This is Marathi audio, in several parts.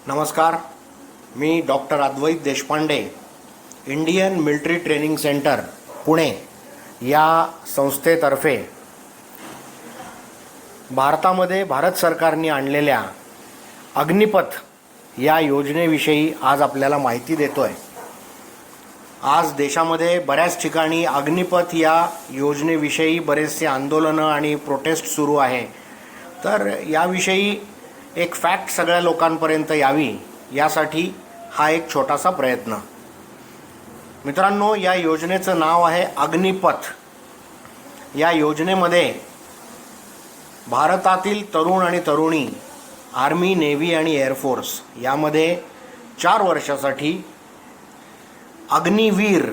नमस्कार. मी doctor Advait Deshpande, Indian military training centre Pune या संस्थेतर्फे भारतामध्ये भारत सरकारने आणलेल्या अग्निपथ या योजनेविषयी आज आपल्याला माहिती देतोय. आज देशामध्ये बऱ्याच ठिकाणी अग्निपथ या योजनेविषयी बरेचसे आंदोलनं आणि प्रोटेस्ट सुरू आहे. तर याविषयी एक फॅक्ट सगळ्या लोकांपर्यंत यावी यासाठी हा एक छोटासा प्रयत्न. मित्रांनो, या योजनेचं नाव आहे अग्निपथ. या योजनेमध्ये भारतातील तरुण आणि तरुणी आर्मी, नेव्ही आणि एअरफोर्स यामध्ये 4 वर्षासाठी अग्निवीर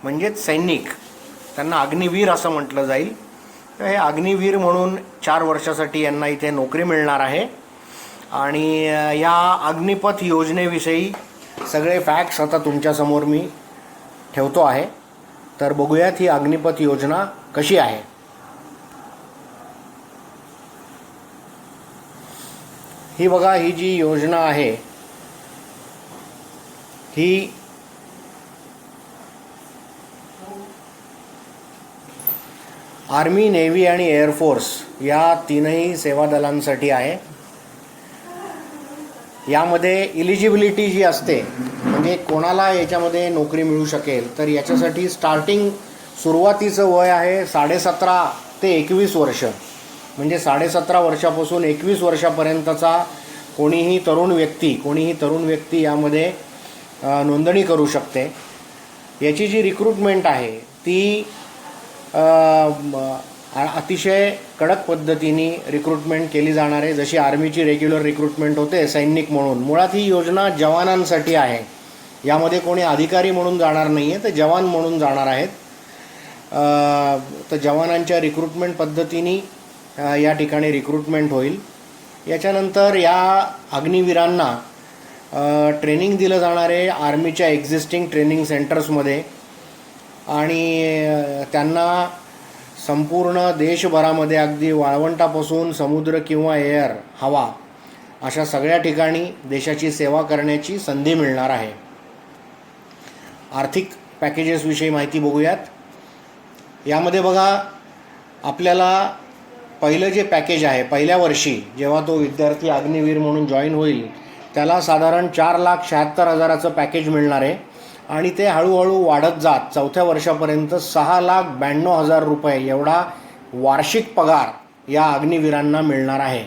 म्हणजेच सैनिक, त्यांना अग्निवीर असं म्हटलं जाईल. तर हे अग्निवीर म्हणून 4 वर्षासाठी यांना इथे नोकरी मिळणार आहे. आणि या अग्निपथ योजनेविषयी सगळे फॅक्ट्स आता तुमच्यासमोर मी ठेवतो आहे. तर बघूयात ही अग्निपथ योजना कशी आहे. ही बघा, ही जी योजना आहे ही आर्मी, नेव्ही आणि एअरफोर्स या तीनही सेवा दलांसाठी आहे. यामध्ये इलिजिबिलिटी जी असते म्हणजे कोणाला याच्यामध्ये नोकरी मिळू शकेल, तर याच्यासाठी स्टार्टिंग सुरुवातीचं वय आहे 17.5 ते 21 वर्ष. म्हणजे 17.5 वर्षापासून 21 वर्षापर्यंतचा कोणीही तरुण व्यक्ती यामध्ये नोंदणी करू शकते. याची जी रिक्रुटमेंट आहे ती अतिशय कडक पद्धतीने रिक्रुटमेंट केली जाणार आहे. जशी आर्मीची रेग्युलर रिक्रुटमेंट होते सैनिक म्हणून. मुळात ही योजना जवानांसाठी आहे. यामध्ये कोणी अधिकारी म्हणून जाणार नाही आहे, तर जवान म्हणून जाणार आहेत. तर जवानांच्या रिक्रुटमेंट पद्धतीने या ठिकाणी रिक्रुटमेंट होईल. याच्यानंतर या अग्निवीरांना ट्रेनिंग दिलं जाणार आहे आर्मीच्या एक्झिस्टिंग ट्रेनिंग सेंटर्समध्ये. आणि त्यांना संपूर्ण देशभरामध्ये अगदी वाळवंटापासून समुद्र किंवा एअर, हवा अशा सगळ्या ठिकाणी देशाची सेवा करण्याची संधी मिळणार आहे. आर्थिक पॅकेजेसविषयी माहिती बघूयात. यामध्ये बघा, आपल्याला पहिलं जे पॅकेज आहे, पहिल्या वर्षी जेव्हा तो विद्यार्थी अग्निवीर म्हणून जॉईन होईल त्याला साधारण 4,76,000चं पॅकेज मिळणार आहे. आणि ते हळूहळू वाढत जात 4थ्या वर्षापर्यंत 6,92,000 रुपये एवढा वार्षिक पगार या अग्निवीरांना मिळणार आहे.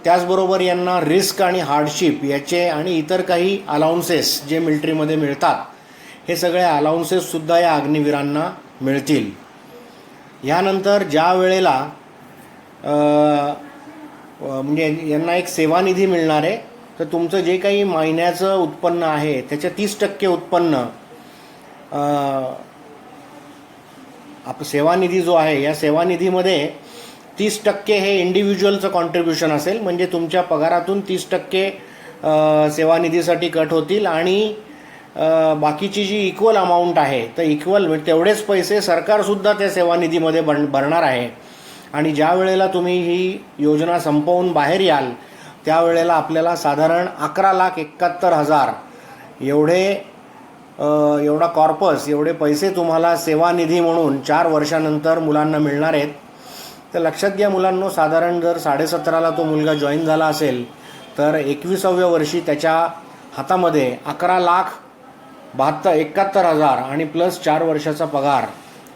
त्याचबरोबर यांना रिस्क आणि हार्डशिप याचे आणि इतर काही अलाउन्सेस जे मिलिटरीमध्ये मिळतात, हे सगळे अलाउन्सेससुद्धा या अग्निवीरांना मिळतील. यानंतर ज्या वेळेला म्हणजे यांना एक सेवानिधी मिळणार आहे, तर तुमचं जे काही महिन्याचं उत्पन्न आहे त्याच्या 30% उत्पन्न सेवानिधी जो आहे या सेवानिधीमध्ये 30% हे इंडिव्हिज्युअलचं कॉन्ट्रीब्युशन असेल. म्हणजे तुमच्या पगारातून 30% सेवानिधीसाठी कट होतील. आणि बाकीची जी इक्वल अमाऊंट आहे तर इक्वल तेवढेच पैसे सरकारसुद्धा त्या सेवानिधीमध्ये भरणार आहे. आणि ज्या वेळेला तुम्ही ही योजना संपवून बाहेर याल त्यावेळेला आपल्याला साधारण 11,71,000 एवढा कॉर्पस, एवढे पैसे तुम्हाला सेवानिधी म्हणून 4 वर्षानंतर मुलांना मिळणार आहेत. तर लक्षात घ्या मुलांनो, साधारण जर 17.5ला तो मुलगा जॉईन झाला असेल तर 21व्या वर्षी त्याच्या हातामध्ये 11,71,000 आणि प्लस 4 वर्षाचा पगार,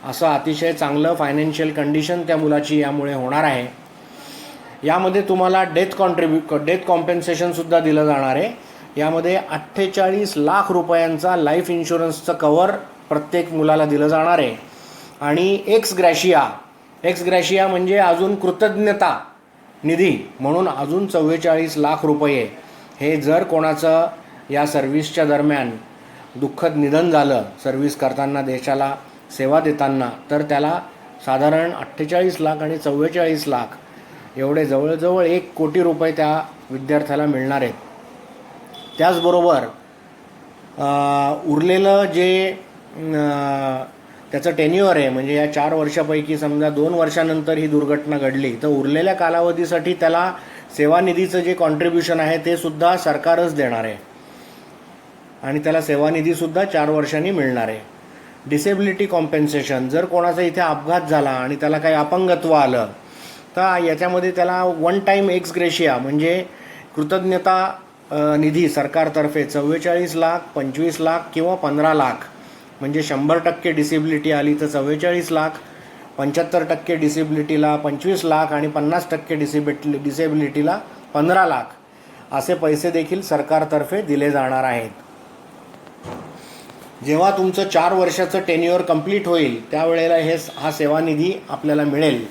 असं अतिशय चांगलं फायनान्शियल कंडिशन त्या मुलाची यामुळे होणार आहे. यामध्ये तुम्हाला डेथ कॉम्पेन्सेशनसुद्धा दिलं जाणार आहे. यामध्ये 48 लाख रुपयांचा लाईफ इन्शुरन्सचं कव्हर प्रत्येक मुलाला दिलं जाणार आहे. आणि एक्स ग्रॅशिया म्हणजे अजून कृतज्ञता निधी म्हणून अजून 44 लाख रुपये. हे जर कोणाचं या सर्व्हिसच्या दरम्यान दुःखद निधन झालं सर्व्हिस करताना, देशाला सेवा देताना, तर त्याला साधारण 48 लाख आणि 44 लाख एवढे जवळजवळ 1 कोटी रुपये त्या विद्यार्थ्याला मिळणार आहेत. त्याचबरोबर उरलेलं जे त्याचं टेन्युअर आहे, म्हणजे या 4 वर्षापैकी समजा 2 वर्षानंतर ही दुर्घटना घडली तर उरलेल्या कालावधीसाठी त्याला सेवानिधीचं जे कॉन्ट्रीब्युशन आहे ते सुद्धा सरकारच देणार आहे आणि त्याला सेवानिधीसुद्धा 4 वर्षांनी मिळणार आहे. डिसेबिलिटी कॉम्पेन्सेशन, जर कोणाचा इथे अपघात झाला आणि त्याला काही अपंगत्व आलं तर याच्यामध्ये त्याला वन टाईम एक्स ग्रेशिया म्हणजे कृतज्ञता निधी सरकारतर्फे 44 लाख, 25 लाख किंवा 15 लाख, म्हणजे 100% डिसेबिलिटी आली तर 44 लाख, 75% डिसेबिलिटीला 25 लाख आणि 50% डिसेबिलिटीला 15 लाख असे पैसे देखील सरकारतर्फे दिले जाणार आहेत. जेव्हा तुमचं 4 वर्षाचं टेन्युअर कंप्लीट होईल त्यावेळेला हा सेवानिधी आपल्याला मिळेल.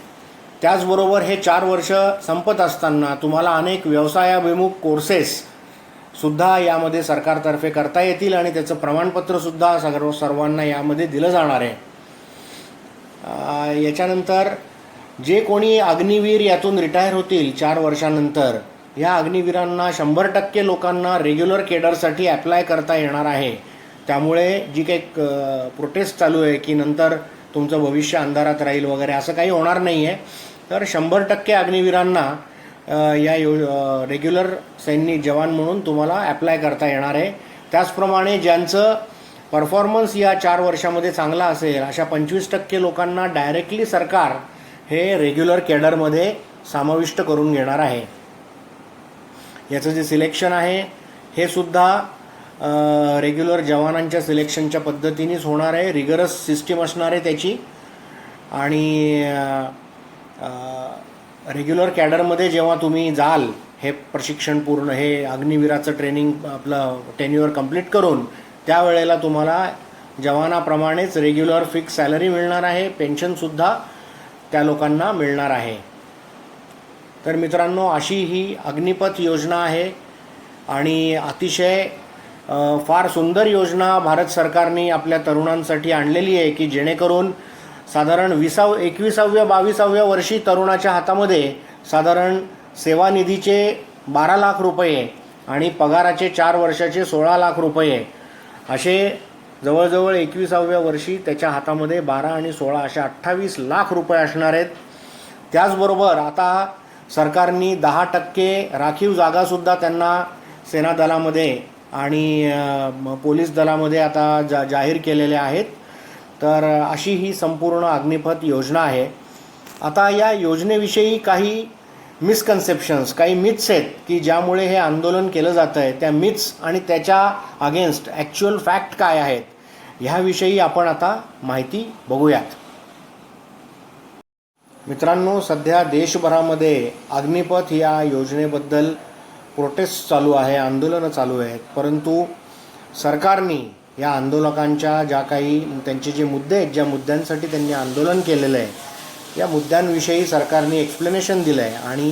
त्याचबरोबर हे 4 वर्ष संपत असताना तुम्हाला अनेक व्यवसायाभिमुख कोर्सेससुद्धा यामध्ये सरकारतर्फे करता येतील आणि त्याचं प्रमाणपत्रसुद्धा सर्वांना यामध्ये दिलं जाणार आहे. याच्यानंतर जे कोणी अग्निवीर यातून रिटायर होतील 4 वर्षानंतर, या अग्निवीरांना 100% लोकांना रेग्युलर केडरसाठी ॲप्लाय करता येणार आहे. त्यामुळे जी काही प्रोटेस्ट चालू आहे की नंतर तुमचं भविष्य अंधारात राहील वगैरे असं काही होणार नाही आहे. तर 100% अग्निवीरांना या रेग्युलर सैनिक जवान म्हणून तुम्हाला ॲप्लाय करता येणार आहे. त्याचप्रमाणे ज्यांचं परफॉर्मन्स या 4 वर्षामध्ये चांगला असेल अशा 25% लोकांना डायरेक्टली सरकार हे रेग्युलर केडरमध्ये समाविष्ट करून घेणार आहे. याचं जे सिलेक्शन आहे हे सुद्धा रेग्युलर जवानांच्या सिलेक्शनच्या पद्धतीनेच होणार आहे. रिगरस सिस्टीम असणार आहे त्याची आणि रेग्युलर कॅडरमध्ये जेव्हा तुम्ही जाल हे प्रशिक्षण पूर्ण हे अग्निवीराचं ट्रेनिंग आपलं टेन्युअर कंप्लीट करून त्यावेळेला तुम्हाला जवानाप्रमाणेच रेग्युलर फिक्स सॅलरी मिळणार आहे. पेन्शनसुद्धा त्या लोकांना मिळणार आहे. तर मित्रांनो, अशी ही अग्निपथ योजना आहे आणि अतिशय फार सुंदर योजना भारत सरकारने आपल्या तरुणांसाठी आणलेली आहे की जेणेकरून साधारण 21व्या-22व्या वर्षी तरुणाच्या हातामध्ये साधारण सेवानिधीचे 12 लाख रुपये आणि पगाराचे 4 वर्षाचे 16 लाख रुपये असे जवळजवळ 21व्या वर्षी त्याच्या हातामध्ये 12 आणि 16 असे 28 लाख रुपये असणार आहेत. त्याचबरोबर आता सरकारने 10% राखीव जागासुद्धा त्यांना सेना दलामध्ये आणि पोलीस दलामध्ये आता जाहीर केलेल्या आहेत. तर अशी ही संपूर्ण अग्निपथ योजना आहे. आता या योजनेविषयी काही मिसकन्सेप्शन्स, काही मिथ्स आहेत की ज्यामुळे हे आंदोलन केलं जातं आहे. त्या मिथ्स आणि त्याच्या अगेन्स्ट ॲक्च्युअल फॅक्ट काय आहेत ह्याविषयी आपण आता माहिती बघूयात. मित्रांनो, सध्या देशभरामध्ये अग्निपथ या योजनेबद्दल प्रोटेस्ट चालू आहे, आंदोलनं चालू आहेत. परंतु सरकारने या आंदोलकांच्या ज्या काही त्यांचे जे मुद्दे आहेत, ज्या मुद्द्यांसाठी त्यांनी आंदोलन केलेलं आहे या मुद्द्यांविषयी सरकारने एक्सप्लेनेशन दिलं आहे आणि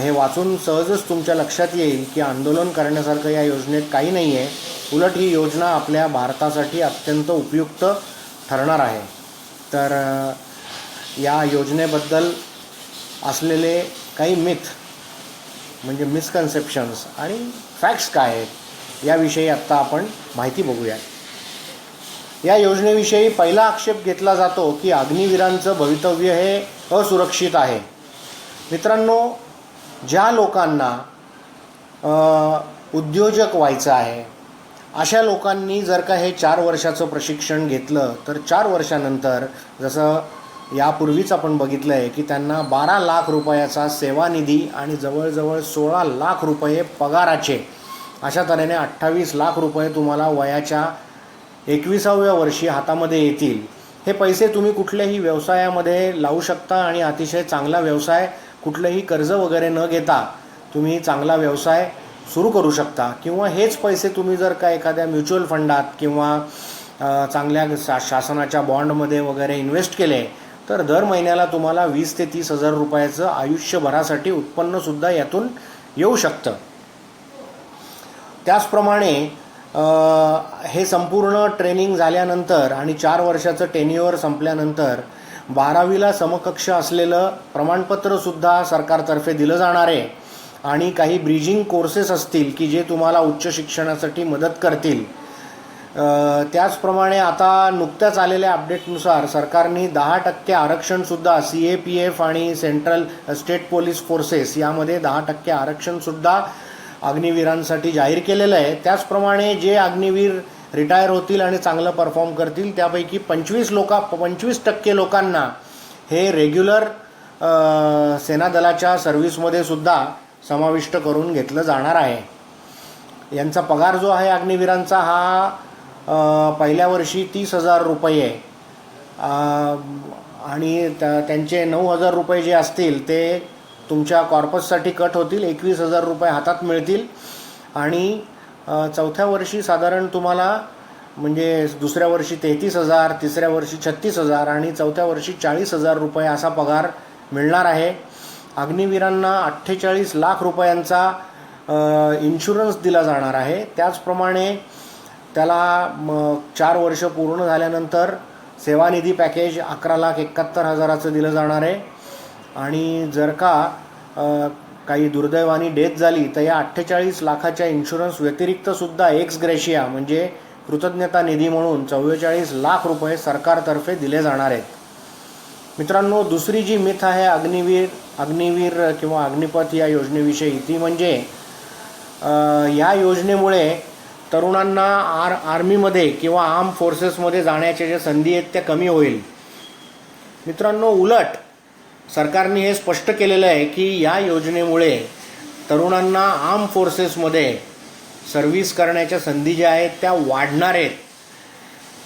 हे वाचून सहजच तुमच्या लक्षात येईल की आंदोलन करण्यासारखं या योजनेत काही नाही आहे. उलट ही योजना आपल्या भारतासाठी अत्यंत उपयुक्त ठरणार आहे. तर या योजनेबद्दल असलेले काही मिथ म्हणजे मिसकन्सेप्शन्स आणि फॅक्ट्स काय आहेत याविषयी आत्ता आपण माहिती बघूया. या योजनेविषयी पहिला आक्षेप घेतला जातो की अग्निवीरांचं भवितव्य हे असुरक्षित आहे. मित्रांनो, ज्या लोकांना उद्योजक व्हायचं आहे अशा लोकांनी जर का हे 4 वर्षाचं प्रशिक्षण घेतलं तर 4 वर्षानंतर जसं यापूर्वीच आपण बघितलं आहे की त्यांना 12 लाख रुपयाचा सेवानिधी आणि जवळजवळ 16 लाख रुपये पगाराचे अशा तऱ्हेने 28 लाख रुपये तुम्हाला वयाच्या 21व्या वर्षी हातामध्ये येतील. हे पैसे तुम्ही कुठल्याही व्यवसायामध्ये लावू शकता आणि अतिशय चांगला व्यवसाय, कुठलंही कर्ज वगैरे न घेता तुम्ही चांगला व्यवसाय सुरू करू शकता. किंवा हेच पैसे तुम्ही जर का एखाद्या म्युच्युअल फंडात किंवा चांगल्या शासनाच्या बॉन्डमध्ये वगैरे इन्व्हेस्ट केले तर दर महिन्याला तुम्हाला 20 ते 30 हजार रुपयाचं आयुष्यभरासाठी उत्पन्नसुद्धा यातून येऊ शकतं. त्याचप्रमाणे हे संपूर्ण ट्रेनिंग झाल्यानंतर आणि 4 वर्षाचं टेन्युअर संपल्यानंतर 12वीला समकक्ष असलेलं प्रमाणपत्रसुद्धा सरकारतर्फे दिलं जाणार आहे आणि काही ब्रिजिंग कोर्सेस असतील की जे तुम्हाला उच्च शिक्षणासाठी मदत करतील. त्याचप्रमाणे आता नुकत्याच आलेल्या अपडेटनुसार सरकारने 10% आरक्षणसुद्धा CAPF आणि सेंट्रल स्टेट पोलीस फोर्सेस यामध्ये 10% आरक्षणसुद्धा अग्निवीरांसाठी जाहीर केलेलं आहे. त्याचप्रमाणे जे अग्निवीर रिटायर होतील आणि चांगलं परफॉर्म करतील त्यापैकी 25% लोकांना हे रेग्युलर सेनादलाच्या सर्व्हिसमध्ये सुद्धा समाविष्ट करून घेतलं जाणार आहे. यांचा पगार जो आहे अग्निवीरांचा हा पहिल्या वर्षी 30,000 रुपये आणि त्यांचे 9,000 रुपये जे असतील ते तुमच्या कॉर्पससाठी कट होतील. 21,000 रुपये हातात मिळतील आणि चौथ्या वर्षी साधारण तुम्हाला म्हणजे दुसऱ्या वर्षी 33,000, तिसऱ्या वर्षी 36,000 आणि चौथ्या वर्षी 40,000 रुपये असा पगार मिळणार आहे. अग्निवीरांना 48 लाख रुपयांचा इन्शुरन्स दिला जाणार आहे. त्याचप्रमाणे त्याला 4 वर्ष पूर्ण झाल्यानंतर सेवानिधी पॅकेज 11,71,000चं दिलं जाणार आहे. आणि जर का काही दुर्दैवाने डेथ झाली तर या 48 लाखाच्या इन्शुरन्स व्यतिरिक्तसुद्धा एक्स ग्रेशिया म्हणजे कृतज्ञता निधी म्हणून 44 लाख रुपये सरकारतर्फे दिले जाणार आहेत. मित्रांनो, दुसरी जी मिथ आहे अग्निवीर किंवा अग्निपथ या योजनेविषयी ती म्हणजे या योजनेमुळे तरुणांना आर्मीमध्ये किंवा आर्म फोर्सेसमध्ये जाण्याच्या ज्या संधी आहेत त्या कमी होईल. मित्रांनो, उलट सरकारने हे स्पष्ट केलेलं आहे की या योजनेमुळे तरुणांना आर्म फोर्सेसमध्ये सर्व्हिस करण्याच्या संधी ज्या आहेत त्या वाढणार आहेत.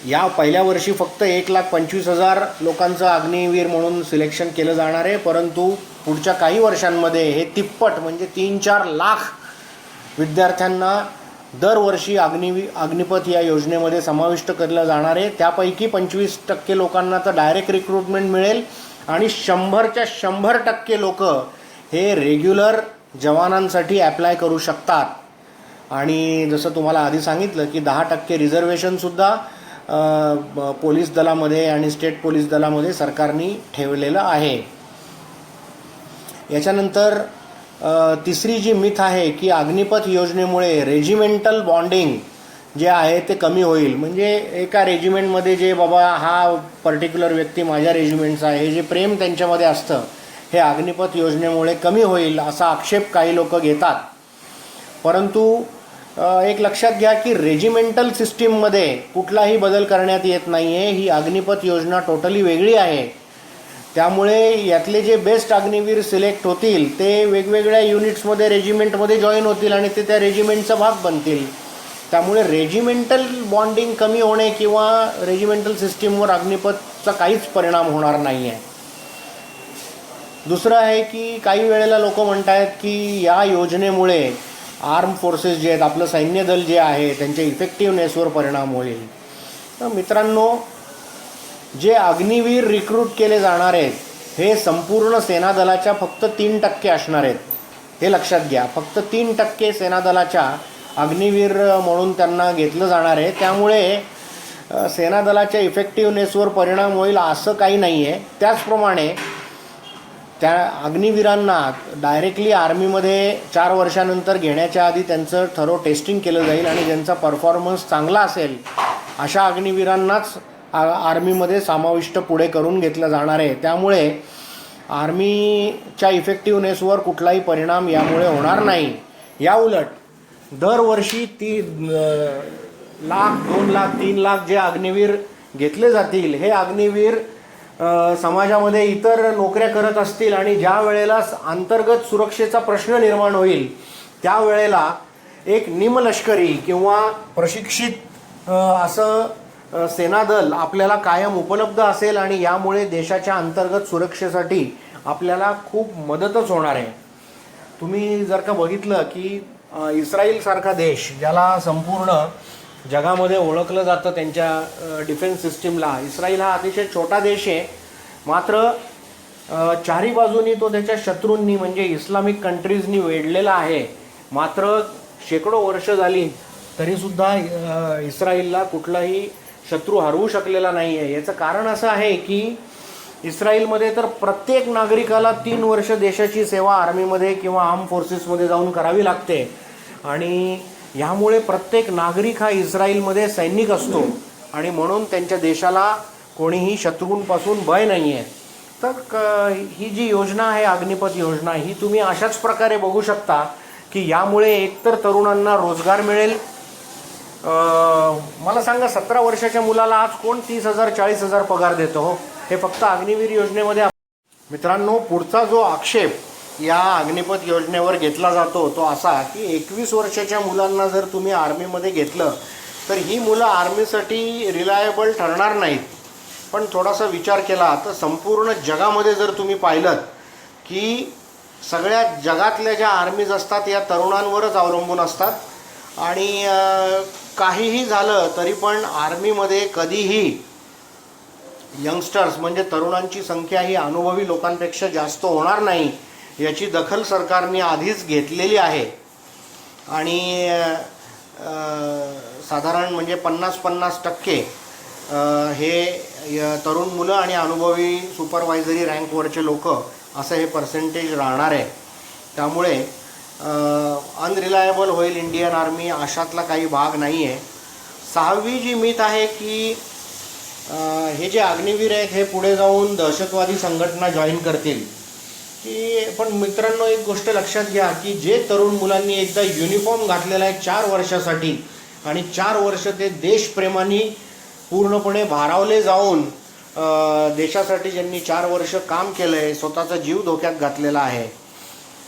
या पहिल्या वर्षी फक्त 1,25,000 लोकांचं अग्निवीर म्हणून सिलेक्शन केलं जाणार आहे, परंतु पुढच्या काही वर्षांमध्ये हे तिप्पट म्हणजे 3-4 लाख विद्यार्थ्यांना दरवर्षी अग्निपथ या योजनेमध्ये समाविष्ट केलं जाणार आहे. त्यापैकी 25% लोकांना तर डायरेक्ट रिक्रुटमेंट मिळेल आणि 100च्या 100% लोक हे रेग्युलर जवानांसाठी ॲप्लाय करू शकतात. आणि जसं तुम्हाला आधी सांगितलं की 10% रिझर्वेशनसुद्धा पोलीस दलामध्ये आणि स्टेट पोलीस दलामध्ये सरकारने ठेवलेलं आहे. याच्यानंतर तिसरी जी मिथ आहे की अग्निपथ योजनेमुळे रेजिमेंटल बॉन्डिंग जे आहे ते कमी होईल. म्हणजे एका रेजिमेंटमध्ये जे बाबा हा पर्टिक्युलर व्यक्ती माझ्या रेजिमेंटचा आहे हे जे प्रेम त्यांच्यामध्ये असतं हे अग्निपथ योजनेमुळे कमी होईल असा आक्षेप काही लोक घेतात. परंतु एक लक्षात घ्या की रेजिमेंटल सिस्टीममध्ये कुठलाही बदल करण्यात येत नाही आहे. ही अग्निपथ योजना टोटली वेगळी आहे. त्यामुळे यातले जे बेस्ट अग्निवीर सिलेक्ट होतील ते वेगवेगळ्या युनिट्समध्ये रेजिमेंटमध्ये जॉईन होतील आणि ते त्या रेजिमेंटचा भाग बनतील. त्यामुळे रेजिमेंटल बॉन्डिंग कमी होणे किंवा रेजिमेंटल सिस्टीमवर अग्निपथचा काहीच परिणाम होणार नाही आहे. दुसरं आहे की काही वेळेला लोक म्हणत आहेत की या योजनेमुळे आर्म फोर्सेस जे आहेत आपलं सैन्य दल जे आहे त्यांच्या इफेक्टिव्हनेसवर परिणाम होईल. तर मित्रांनो, जे अग्निवीर रिक्रूट केले जाणार आहेत हे संपूर्ण सेनादलाच्या फक्त 3% असणार आहेत. हे लक्षात घ्या, फक्त 3% सेनादलाच्या अग्निवीर म्हणून त्यांना घेतलं जाणार आहे. त्यामुळे सेनादलाच्या इफेक्टिव्हनेसवर परिणाम होईल असं काही नाही आहे. त्याचप्रमाणे त्या अग्निवीरांना डायरेक्टली आर्मीमध्ये 4 वर्षानंतर घेण्याच्या आधी त्यांचं थरो टेस्टिंग केलं जाईल आणि ज्यांचा परफॉर्मन्स चांगला असेल अशा अग्निवीरांनाच आर्मीमध्ये समाविष्ट पुढे करून घेतलं जाणार आहे. त्यामुळे आर्मीच्या इफेक्टिव्हनेसवर कुठलाही परिणाम यामुळे होणार नाही. या उलट दरवर्षी 1 लाख, 2 लाख, 3 लाख जे अग्निवीर घेतले जातील हे अग्निवीर समाजामध्ये इतर नोकऱ्या करत असतील आणि ज्या वेळेला अंतर्गत सुरक्षेचा प्रश्न निर्माण होईल त्यावेळेला एक निमलष्करी किंवा प्रशिक्षित असं सेनादल आपल्याला कायम उपलब्ध असेल आणि यामुळे देशाच्या अंतर्गत सुरक्षेसाठी आपल्याला खूप मदतच होणार आहे. तुम्ही जर का बघितलं की इस्राईलसारखा देश ज्याला संपूर्ण जगामध्ये ओळखलं जातं त्यांच्या डिफेन्स सिस्टीमला, इस्राईल हा अतिशय छोटा देश आहे. मात्र चारी बाजूनी तो त्याच्या शत्रूंनी म्हणजे इस्लामिक कंट्रीजनी वेढलेला आहे. मात्र शेकडो वर्ष झाली तरीसुद्धा इस्राईलला कुठलाही शत्रू हरवू शकलेला नाही आहे. याचं कारण असं आहे की इस्राईलमध्ये तर प्रत्येक नागरिकाला 3 वर्ष देशाची सेवा आर्मीमध्ये किंवा आर्म फोर्सेसमध्ये जाऊन करावी लागते आणि ह्यामुळे प्रत्येक नागरिक हा इस्रायलमध्ये सैनिक असतो आणि म्हणून त्यांच्या देशाला कोणीही शत्रूंपासून भय नाही आहे. तर ही जी योजना आहे अग्निपथ योजना, ही तुम्ही अशाच प्रकारे बघू शकता की यामुळे एकतर तरुणांना रोजगार मिळेल. मला सांगा 17 वर्षाच्या मुलाला आज कोण 30,000 40,000 पगार देतो हो? हे फक्त अग्निवीर योजनेमध्ये. मित्रांनो, पुढचा जो आक्षेप या अग्निपथ योजनेवर घेतला जातो तो असा की 21 वर्षाच्या मुलांना जर तुम्ही आर्मीमध्ये घेतलं तर ही मुलं आर्मीसाठी रिलायबल ठरणार नाहीत. पण थोडासा विचार केला तर संपूर्ण जगामध्ये जर तुम्ही पाहिलं की सगळ्या जगातल्या ज्या आर्मीज असतात या तरुणांवरच अवलंबून असतात आणि काहीही झालं तरी पण आर्मीमध्ये कधीही यंगस्टर्स म्हणजे तरुणांची संख्या ही अनुभवी लोकांपेक्षा जास्त होणार नाही याची दखल सरकारने आधीच घेतलेली आहे. आणि साधारण म्हणजे 50-50% हे तरुण मुलं आणि अनुभवी सुपरवायझरी रँकवरचे लोक असं हे पर्सेंटेज राहणार आहे. त्यामुळे अनरिलायबल होईल इंडियन आर्मी अशातला काही भाग नाही आहे. 6वी जी मिथ आहे की हे जे अग्निवीर आहेत हे पुढे जाऊन दहशतवादी संघटना जॉईन करतील की. पण मित्रांनो, एक गोष्ट लक्षात घ्या की जे तरुण मुलांनी एकदा युनिफॉर्म घातलेला आहे 4 वर्षासाठी आणि 4 वर्ष ते देशप्रेमाने पूर्णपणे भारावले जाऊन देशासाठी ज्यांनी 4 वर्ष काम केलं आहे, स्वतःचा जीव धोक्यात घातलेला आहे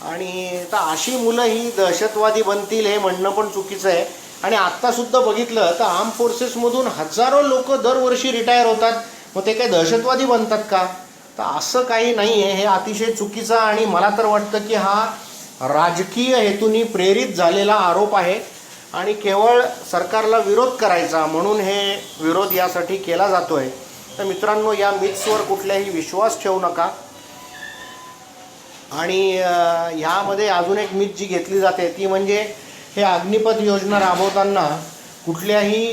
आणि तर अशी मुलं ही दहशतवादी बनतील हे म्हणणं पण चुकीचं आहे. आणि आत्तासुद्धा बघितलं तर आर्म फोर्सेसमधून हजारो लोक दरवर्षी रिटायर होतात, मग ते काही दहशतवादी बनतात का? तर असं काही नाही आहे. हे अतिशय चुकीचं आणि मला तर वाटतं की हा राजकीय हेतूने प्रेरित झालेला आरोप आहे आणि केवळ सरकारला विरोध करायचा म्हणून हे विरोध यासाठी केला जातो आहे. तर मित्रांनो, या मिथ्सवर कुठल्याही विश्वास ठेवू नका. आणि ह्यामध्ये अजून एक मिथ जी घेतली जाते ती म्हणजे हे अग्निपथ योजना राबवताना कुठल्याही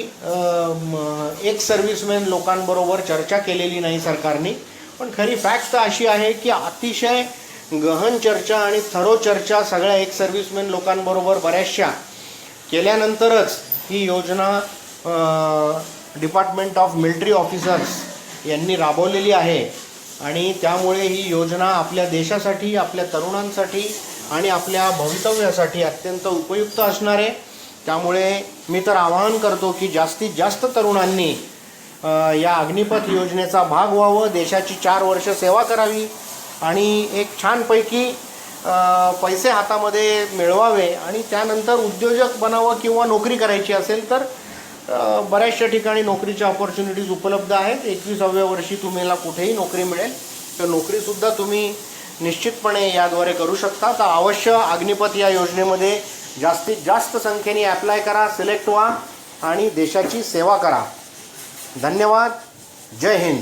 एक्स सर्व्हिसमॅन लोकांबरोबर चर्चा केलेली नाही सरकारने. पण खरी फॅक्ट तर अशी आहे की अतिशय गहन चर्चा आणि थरो चर्चा सगळ्या एक्स सर्व्हिसमॅन लोकांबरोबर बऱ्याचशा केल्यानंतरच ही योजना डिपार्टमेंट ऑफ मिलिटरी ऑफिसर्स यांनी राबवलेली आहे. आणि त्यामुळे ही योजना आपल्या देशासाठी, आपल्या तरुणांसाठी आणि आपल्या भवितव्यासाठी अत्यंत उपयुक्त असणार आहे. त्यामुळे मी तर आवाहन करतो की जास्तीत जास्त तरुणांनी या अग्निपथ योजनेचा भाग व्हावं, देशाची 4 वर्ष सेवा करावी आणि एक छानपैकी पैसे हातामध्ये मिळवावे आणि त्यानंतर उद्योजक बनावं किंवा नोकरी करायची असेल तर बऱ्याचशा ठिकाणी नोकरीच्या ऑपॉर्च्युनिटीज उपलब्ध आहेत. 21व्या वर्षी तुम्हाला कुठेही नोकरी मिळेल, तर नोकरीसुद्धा तुम्ही निश्चितपणे याद्वारे करू शकता. तर अवश्य अग्निपथ या योजनेमध्ये जास्तीत जास्त संख्येने ॲप्लाय करा, सिलेक्ट व्हा आणि देशाची सेवा करा. धन्यवाद. जय हिंद.